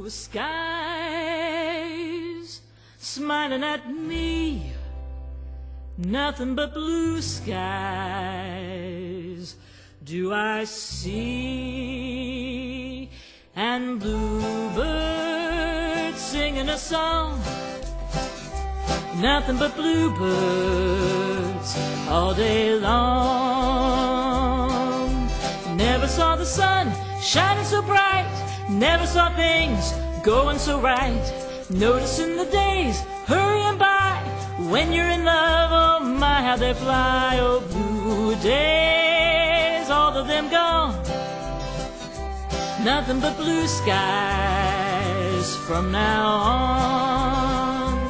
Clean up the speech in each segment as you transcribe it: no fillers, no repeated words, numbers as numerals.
blue skies smiling at me, nothing but blue skies do I see, and bluebirds singing a song, nothing but bluebirds all day long. Never saw the sun shining so bright, never saw things going so right, noticing the days hurrying by when you're in love. Oh my, how they fly. Oh, blue days, all of them gone, nothing but blue skies from now on.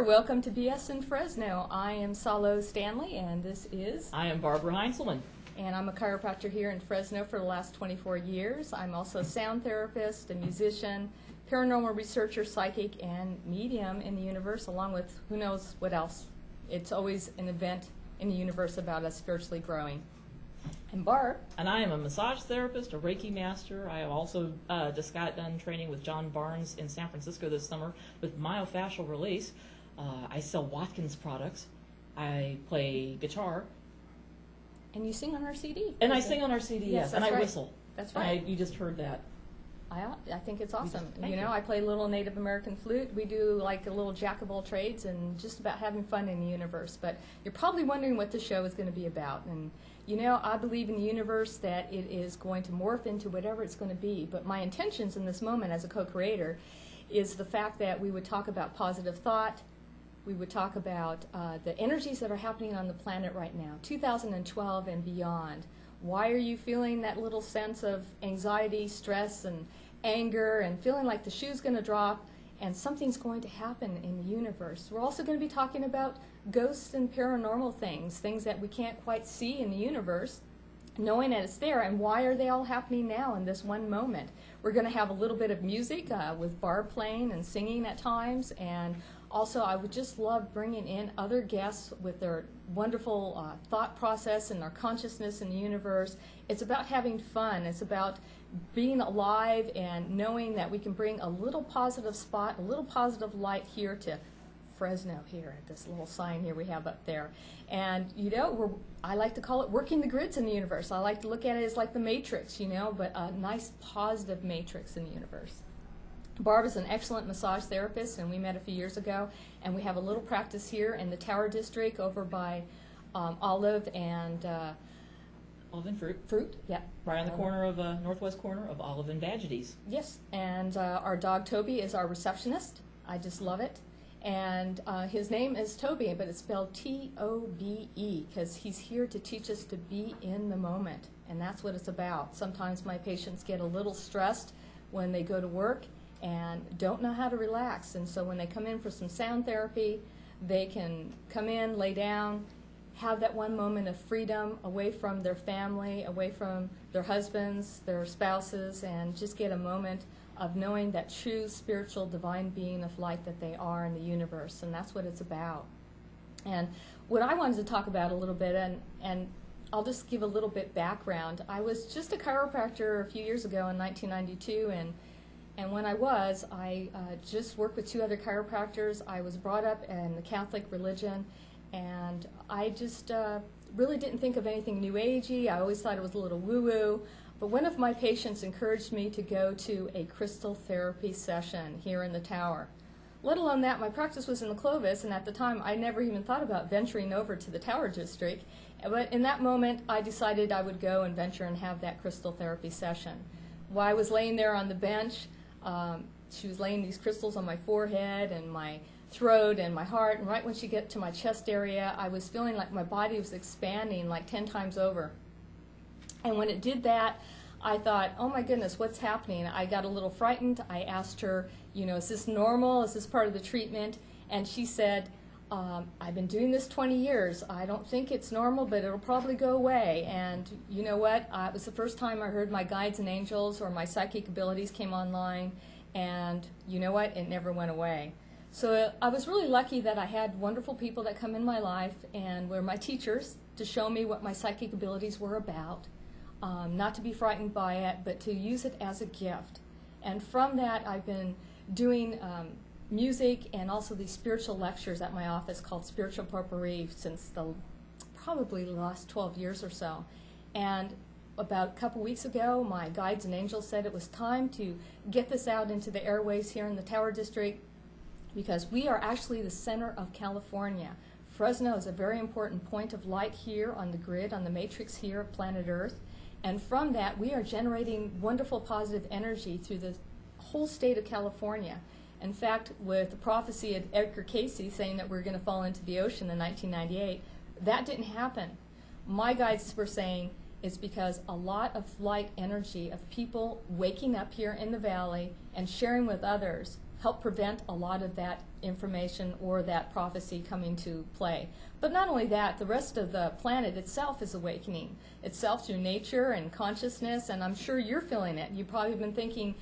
Welcome to BS in Fresno. I am Salo Stanley, and this is... I am Barbara Heinzelman. And I'm a chiropractor here in Fresno for the last 24 years. I'm also a sound therapist, a musician, paranormal researcher, psychic, and medium in the universe, along with who knows what else. It's always an event in the universe about us spiritually growing. And Barb. And I am a massage therapist, a Reiki master. I have also just got done training with John Barnes in San Francisco this summer with myofascial release. I sell Watkins products. I play guitar. And you sing on our CD. And I sing on our CD, yes. And I whistle. That's right. You just heard that. I think it's awesome. Thank you. I play a little Native American flute. We do like a little jack of all trades and just about having fun in the universe. But you're probably wondering what the show is going to be about. And, I believe in the universe that it is going to morph into whatever it's going to be. But my intentions in this moment as a co-creator is the fact that we would talk about positive thought. We would talk about the energies that are happening on the planet right now, 2012 and beyond. Why are you feeling that little sense of anxiety, stress, and anger, and feeling like the shoe's going to drop and something's going to happen in the universe? We're also going to be talking about ghosts and paranormal things that we can't quite see in the universe, knowing that it's there, and why are they all happening now in this one moment? We're going to have a little bit of music with Barb playing and singing at times, and also I would just love bringing in other guests with their wonderful thought process and their consciousness in the universe. It's about having fun. It's about being alive and knowing that we can bring a little positive spot, a little positive light here to Fresno here at this little sign here we have up there. And, I like to call it working the grids in the universe. I like to look at it as like the matrix, but a nice positive matrix in the universe. Barb is an excellent massage therapist, and we met a few years ago, and we have a little practice here in the Tower District over by Olive and Fruit, yeah. Right on the corner of, northwest corner of Olive and Badgeties. Yes, and our dog Toby is our receptionist. I just love it. And his name is Toby, but it's spelled T-O-B-E, because he's here to teach us to be in the moment, and that's what it's about. Sometimes my patients get a little stressed when they go to work and don't know how to relax, and so when they come in for some sound therapy, they can come in, lay down, have that one moment of freedom away from their family, away from their husbands, their spouses, and just get a moment of knowing that true spiritual divine being of light that they are in the universe, and that's what it's about. And what I wanted to talk about a little bit, and I'll just give a little bit background. I was just a chiropractor a few years ago in 1992, and when I just worked with 2 other chiropractors. I was brought up in the Catholic religion, and I just really didn't think of anything new agey. I always thought it was a little woo-woo. But one of my patients encouraged me to go to a crystal therapy session here in the Tower. Let alone that, my practice was in the Clovis, and at the time I never even thought about venturing over to the Tower District. But in that moment, I decided I would go and venture and have that crystal therapy session. While I was laying there on the bench, she was laying these crystals on my forehead and my throat and my heart, and right when she got to my chest area, I was feeling like my body was expanding like 10 times over. And when it did that, I thought, oh my goodness, what's happening? I got a little frightened. I asked her, is this normal? Is this part of the treatment? And she said, I've been doing this 20 years. I don't think it's normal, but it'll probably go away. And you know what? It was the first time I heard my guides and angels or my psychic abilities came online. And you know what? It never went away. So I was really lucky that I had wonderful people that come in my life and were my teachers to show me what my psychic abilities were about. Not to be frightened by it, but to use it as a gift. And from that, I've been doing music and also these spiritual lectures at my office called Spiritual Potpourri since probably the last 12 years or so. And about a couple weeks ago, my guides and angels said it was time to get this out into the airways here in the Tower District, because we are actually the center of California. Fresno is a very important point of light here on the grid, on the matrix here of planet Earth. And from that, we are generating wonderful positive energy through the whole state of California. In fact, with the prophecy of Edgar Cayce saying that we're going to fall into the ocean in 1998, that didn't happen. My guides were saying it's because a lot of light energy of people waking up here in the valley and sharing with others help prevent a lot of that information or that prophecy coming to play. But not only that, the rest of the planet itself is awakening itself through nature and consciousness, and I'm sure you're feeling it. You've probably been thinking,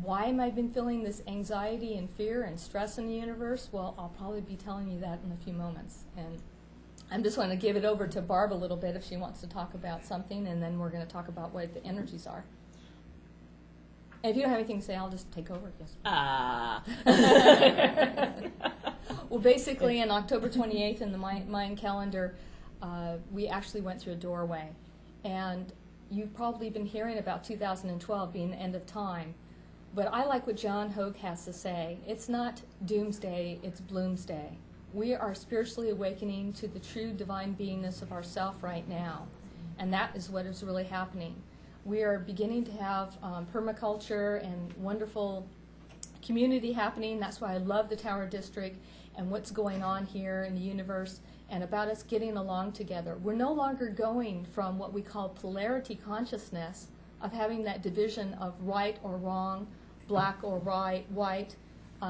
why am I been feeling this anxiety and fear and stress in the universe? Well, I'll probably be telling you that in a few moments. And I'm just going to give it over to Barb a little bit if she wants to talk about something, and then we're going to talk about what the energies are. And if you don't have anything to say, I'll just take over. Yes. Well, basically, on October 28th in the Mayan calendar, we actually went through a doorway. And you've probably been hearing about 2012 being the end of time. But I like what John Hogue has to say. It's not doomsday, it's bloomsday. We are spiritually awakening to the true divine beingness of ourself right now. And that is what is really happening. We are beginning to have permaculture and wonderful community happening. That's why I love the Tower District and what's going on here in the universe and about us getting along together. We're no longer going from what we call polarity consciousness of having that division of right or wrong, black or white,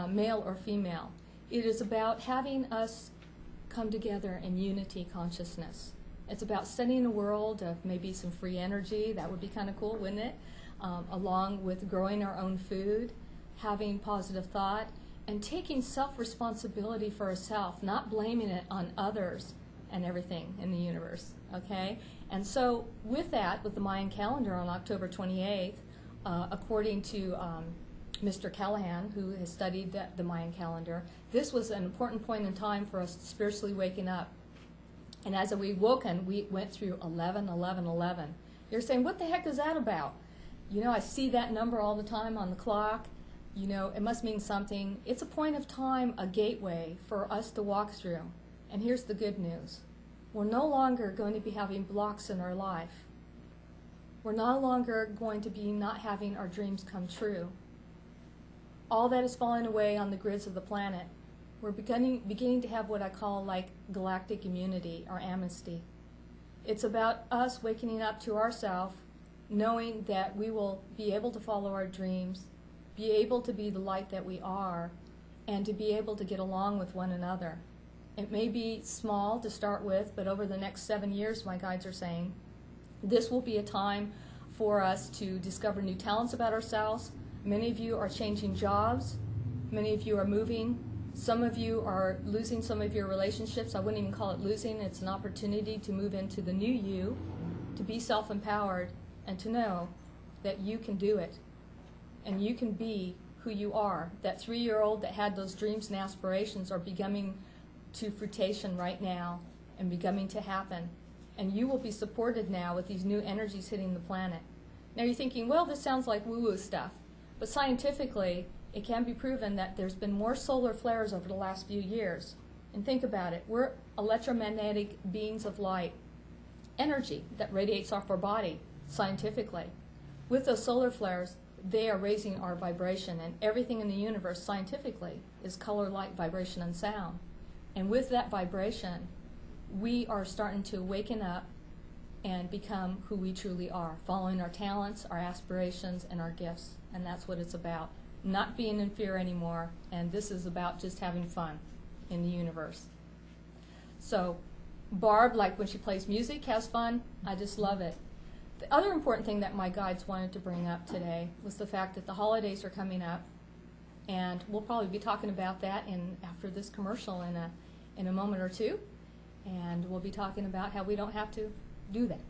male or female. It is about having us come together in unity consciousness. It's about setting a world of maybe some free energy. That would be kind of cool, wouldn't it? Along with growing our own food, having positive thought, and taking self-responsibility for ourselves, not blaming it on others and everything in the universe, okay? And so with that, with the Mayan calendar on October 28th, according to Mr. Callahan, who has studied the Mayan calendar, this was an important point in time for us spiritually waking up. And as we woken, we went through 11, 11, 11. You're saying, what the heck is that about? I see that number all the time on the clock. It must mean something. It's a point of time, a gateway for us to walk through. And here's the good news. We're no longer going to be having blocks in our life. We're no longer going to be not having our dreams come true. All that is falling away on the grids of the planet. We're beginning to have what I call like galactic immunity or amnesty. It's about us waking up to ourselves, knowing that we will be able to follow our dreams, be able to be the light that we are, and to be able to get along with one another. It may be small to start with, but over the next 7 years, my guides are saying, this will be a time for us to discover new talents about ourselves. Many of you are changing jobs. Many of you are moving. Some of you are losing some of your relationships. I wouldn't even call it losing. It's an opportunity to move into the new you, to be self-empowered, and to know that you can do it. And you can be who you are. That 3-year-old that had those dreams and aspirations are becoming to fruition right now and becoming to happen. And you will be supported now with these new energies hitting the planet. Now you're thinking, well, this sounds like woo-woo stuff. But scientifically, it can be proven that there's been more solar flares over the last few years. And think about it. We're electromagnetic beings of light, energy that radiates off our body scientifically. With those solar flares, they are raising our vibration, and everything in the universe scientifically is color, light, vibration, and sound. And with that vibration, we are starting to waken up and become who we truly are, following our talents, our aspirations, and our gifts. And that's what it's about. Not being in fear anymore, and this is about just having fun in the universe. So Barb, like when she plays music, has fun. I just love it. The other important thing that my guides wanted to bring up today was the fact that the holidays are coming up, and we'll probably be talking about that after this commercial in a moment or two, and we'll be talking about how we don't have to do that.